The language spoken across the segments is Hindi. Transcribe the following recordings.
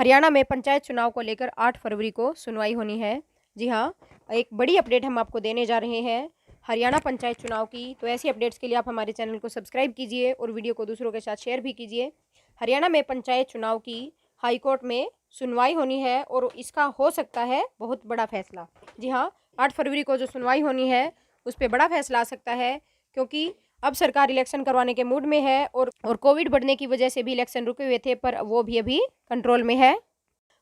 हरियाणा में पंचायत चुनाव को लेकर 8 फरवरी को सुनवाई होनी है। जी हाँ, एक बड़ी अपडेट हम आपको देने जा रहे हैं हरियाणा पंचायत चुनाव की। तो ऐसी अपडेट्स के लिए आप हमारे चैनल को सब्सक्राइब कीजिए और वीडियो को दूसरों के साथ शेयर भी कीजिए। हरियाणा में पंचायत चुनाव की हाईकोर्ट में सुनवाई होनी है और इसका हो सकता है बहुत बड़ा फैसला। जी हाँ, 8 फरवरी को जो सुनवाई होनी है उस पर बड़ा फैसला आ सकता है, क्योंकि अब सरकार इलेक्शन करवाने के मूड में है और कोविड बढ़ने की वजह से भी इलेक्शन रुके हुए थे, पर वो भी अभी कंट्रोल में है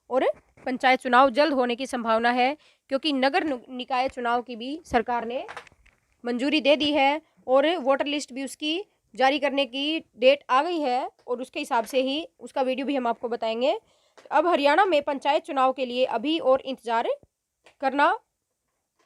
और पंचायत चुनाव जल्द होने की संभावना है, क्योंकि नगर निकाय चुनाव की भी सरकार ने मंजूरी दे दी है और वोटर लिस्ट भी उसकी जारी करने की डेट आ गई है और उसके हिसाब से ही उसका वीडियो भी हम आपको बताएंगे। अब हरियाणा में पंचायत चुनाव के लिए अभी और इंतज़ार करना,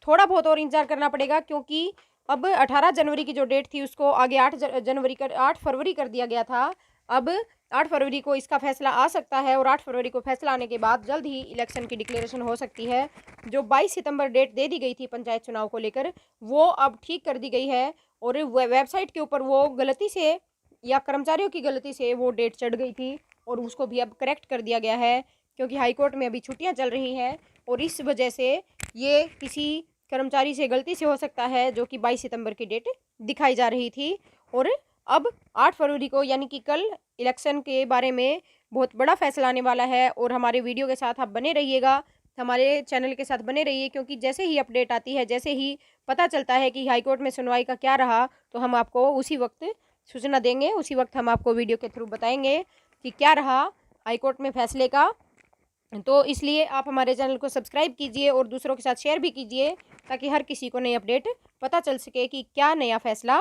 थोड़ा बहुत और इंतज़ार करना पड़ेगा, क्योंकि अब 18 जनवरी की जो डेट थी उसको आगे 8 फरवरी कर दिया गया था। अब 8 फरवरी को इसका फैसला आ सकता है और 8 फरवरी को फैसला आने के बाद जल्द ही इलेक्शन की डिक्लेरेशन हो सकती है। जो 22 सितंबर डेट दे दी गई थी पंचायत चुनाव को लेकर, वो अब ठीक कर दी गई है और वेबसाइट के ऊपर वो गलती से या कर्मचारियों की गलती से वो डेट चढ़ गई थी और उसको भी अब करेक्ट कर दिया गया है, क्योंकि हाईकोर्ट में अभी छुट्टियाँ चल रही हैं और इस वजह से ये किसी कर्मचारी से गलती से हो सकता है, जो कि 22 सितंबर की डेट दिखाई जा रही थी। और अब 8 फरवरी को यानी कि कल इलेक्शन के बारे में बहुत बड़ा फैसला आने वाला है और हमारे वीडियो के साथ आप बने रहिएगा, हमारे चैनल के साथ बने रहिए, क्योंकि जैसे ही अपडेट आती है, जैसे ही पता चलता है कि हाईकोर्ट में सुनवाई का क्या रहा, तो हम आपको उसी वक्त सूचना देंगे, उसी वक्त हम आपको वीडियो के थ्रू बताएंगे कि क्या रहा हाईकोर्ट में फैसले का। तो इसलिए आप हमारे चैनल को सब्सक्राइब कीजिए और दूसरों के साथ शेयर भी कीजिए, ताकि हर किसी को नई अपडेट पता चल सके कि क्या नया फैसला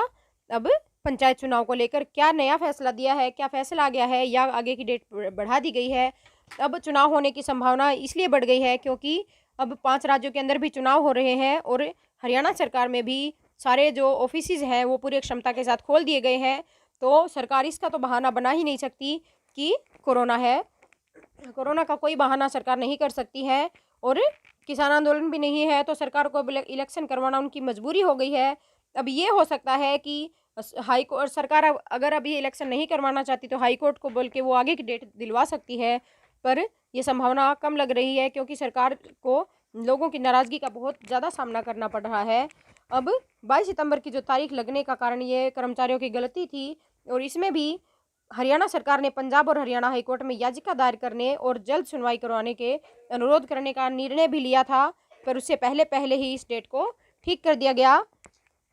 अब पंचायत चुनाव को लेकर, क्या नया फैसला दिया है, क्या फैसला आ गया है या आगे की डेट बढ़ा दी गई है। अब चुनाव होने की संभावना इसलिए बढ़ गई है क्योंकि अब 5 राज्यों के अंदर भी चुनाव हो रहे हैं और हरियाणा सरकार में भी सारे जो ऑफिसेज हैं वो पूरी क्षमता के साथ खोल दिए गए हैं। तो सरकार इसका तो बहाना बना ही नहीं सकती कि कोरोना है। कोरोना का कोई बहाना सरकार नहीं कर सकती है और किसान आंदोलन भी नहीं है, तो सरकार को इलेक्शन करवाना उनकी मजबूरी हो गई है। अब ये हो सकता है कि हाई कोर्ट सरकार अगर अभी इलेक्शन नहीं करवाना चाहती तो हाई कोर्ट को बोल के वो आगे की डेट दिलवा सकती है, पर ये संभावना कम लग रही है, क्योंकि सरकार को लोगों की नाराज़गी का बहुत ज़्यादा सामना करना पड़ रहा है। अब 22 सितंबर की जो तारीख लगने का कारण ये कर्मचारियों की गलती थी और इसमें भी हरियाणा सरकार ने पंजाब और हरियाणा हाईकोर्ट में याचिका दायर करने और जल्द सुनवाई करवाने के अनुरोध करने का निर्णय भी लिया था, पर उससे पहले पहले ही इस डेट को ठीक कर दिया गया।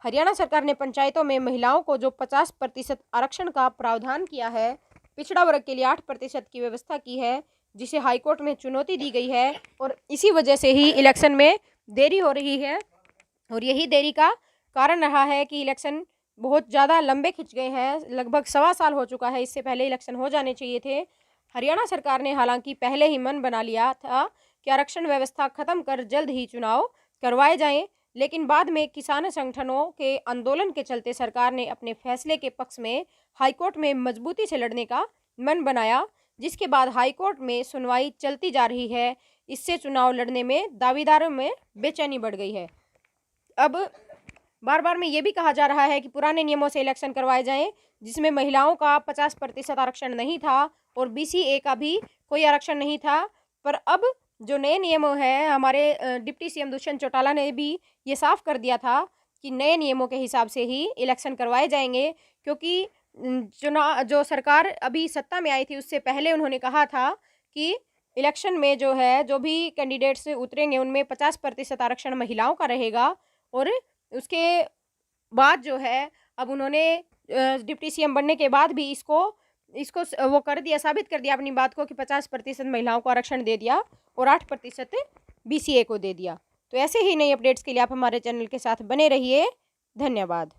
हरियाणा सरकार ने पंचायतों में महिलाओं को जो 50% आरक्षण का प्रावधान किया है, पिछड़ा वर्ग के लिए 8% की व्यवस्था की है, जिसे हाईकोर्ट में चुनौती दी गई है और इसी वजह से ही इलेक्शन में देरी हो रही है और यही देरी का कारण रहा है कि इलेक्शन बहुत ज़्यादा लंबे खिंच गए हैं। लगभग 1.25 साल हो चुका है, इससे पहले इलेक्शन हो जाने चाहिए थे। हरियाणा सरकार ने हालांकि पहले ही मन बना लिया था कि आरक्षण व्यवस्था खत्म कर जल्द ही चुनाव करवाए जाएं, लेकिन बाद में किसान संगठनों के आंदोलन के चलते सरकार ने अपने फैसले के पक्ष में हाईकोर्ट में मजबूती से लड़ने का मन बनाया, जिसके बाद हाईकोर्ट में सुनवाई चलती जा रही है। इससे चुनाव लड़ने में दावेदारों में बेचैनी बढ़ गई है। अब बार बार में ये भी कहा जा रहा है कि पुराने नियमों से इलेक्शन करवाए जाएं, जिसमें महिलाओं का 50% आरक्षण नहीं था और BCA का भी कोई आरक्षण नहीं था। पर अब जो नए नियम हैं, हमारे डिप्टी CM दुष्यंत चौटाला ने भी ये साफ कर दिया था कि नए नियमों के हिसाब से ही इलेक्शन करवाए जाएंगे, क्योंकि चुनाव जो सरकार अभी सत्ता में आई थी उससे पहले उन्होंने कहा था कि इलेक्शन में जो है, जो भी कैंडिडेट्स उतरेंगे उनमें 50% आरक्षण महिलाओं का रहेगा। और उसके बाद जो है, अब उन्होंने डिप्टी CM बनने के बाद भी इसको वो कर दिया, साबित कर दिया अपनी बात को कि 50% महिलाओं को आरक्षण दे दिया और 8% BCA को दे दिया। तो ऐसे ही नई अपडेट्स के लिए आप हमारे चैनल के साथ बने रहिए। धन्यवाद।